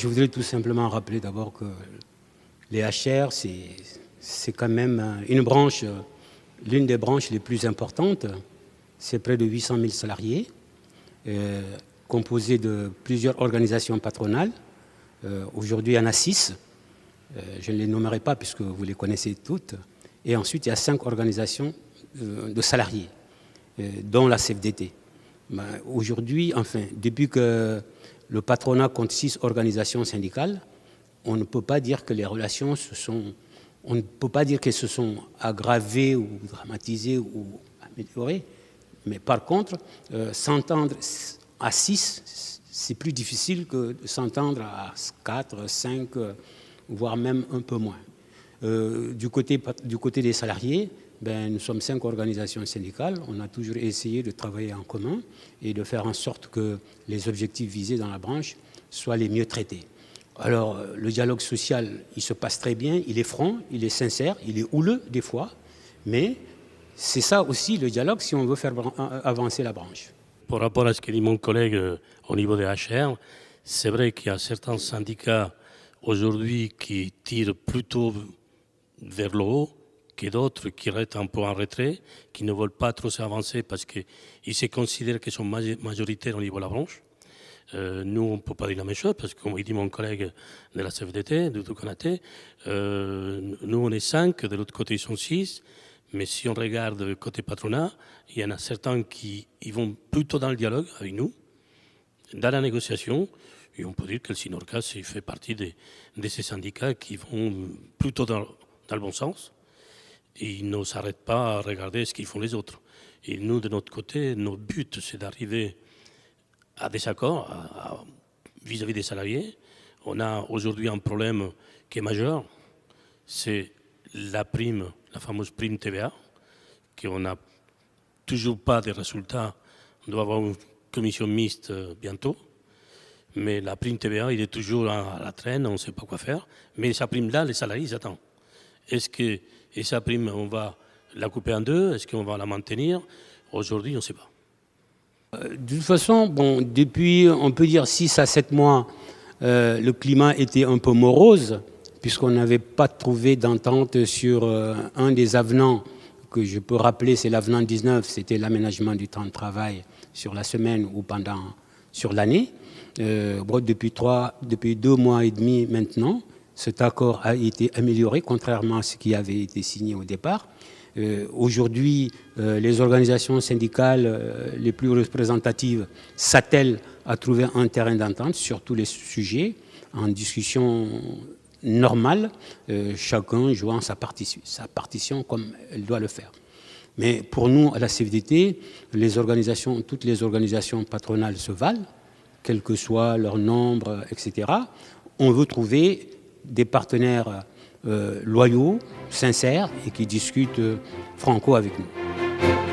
je voudrais tout simplement rappeler d'abord que les HR, c'est quand même une branche, l'une des branches les plus importantes. C'est près de 800 000 salariés, composés de plusieurs organisations patronales. Aujourd'hui, il y en a 6. Je ne les nommerai pas puisque vous les connaissez toutes. Et ensuite, il y a 5 organisations de salariés, dont la CFDT. Aujourd'hui, enfin, depuis que le patronat compte 6 organisations syndicales, on ne peut pas dire que les relations on ne peut pas dire qu'elles se sont aggravées ou dramatisées ou améliorées. Mais par contre, s'entendre à 6, c'est plus difficile que de s'entendre à 4, 5, voire même un peu moins. Du côté des salariés, nous sommes 5 organisations syndicales. On a toujours essayé de travailler en commun et de faire en sorte que les objectifs visés dans la branche soient les mieux traités. Alors, le dialogue social, il se passe très bien, il est franc, il est sincère, il est houleux des fois, mais c'est ça aussi le dialogue si on veut faire avancer la branche. Par rapport à ce que dit mon collègue au niveau des HR, c'est vrai qu'il y a certains syndicats aujourd'hui qui tirent plutôt vers le haut, que d'autres qui restent un peu en retrait, qui ne veulent pas trop s'avancer parce qu'ils se considèrent qu'ils sont majoritaires au niveau de la branche. Nous, on ne peut pas dire la même chose parce que, comme dit mon collègue de la CFDT, de Toucanaté, nous, on est 5, de l'autre côté, ils sont 6. Mais si on regarde le côté patronat, il y en a certains qui vont plutôt dans le dialogue avec nous, dans la négociation. Et on peut dire que le Sinorcas fait partie de ces syndicats qui vont plutôt dans le bon sens. Et ils ne s'arrêtent pas à regarder ce qu'ils font les autres. Et nous, de notre côté, notre but, c'est d'arriver à des accords vis-à-vis des salariés. On a aujourd'hui un problème qui est majeur, c'est la prime, la fameuse prime TVA, qu'on n'a toujours pas de résultats. On doit avoir une commission mixte bientôt. Mais la prime TVA, il est toujours à la traîne, on ne sait pas quoi faire. Mais sa prime-là, les salariés, ils attendent. Et sa prime, on va la couper en deux? Est-ce qu'on va la maintenir? Aujourd'hui, on ne sait pas. De toute façon, depuis, on peut dire 6 à 7 mois, le climat était un peu morose, puisqu'on n'avait pas trouvé d'entente sur un des avenants que je peux rappeler, c'est l'avenant 19, c'était l'aménagement du temps de travail sur la semaine ou sur l'année. Depuis 2 mois et demi maintenant, cet accord a été amélioré, contrairement à ce qui avait été signé au départ. Aujourd'hui, les organisations syndicales les plus représentatives s'attellent à trouver un terrain d'entente sur tous les sujets, en discussion normale, chacun jouant sa partition comme elle doit le faire. Mais pour nous, à la CFDT, toutes les organisations patronales se valent, quel que soit leur nombre, etc. On veut trouver des partenaires loyaux, sincères et qui discutent franco avec nous.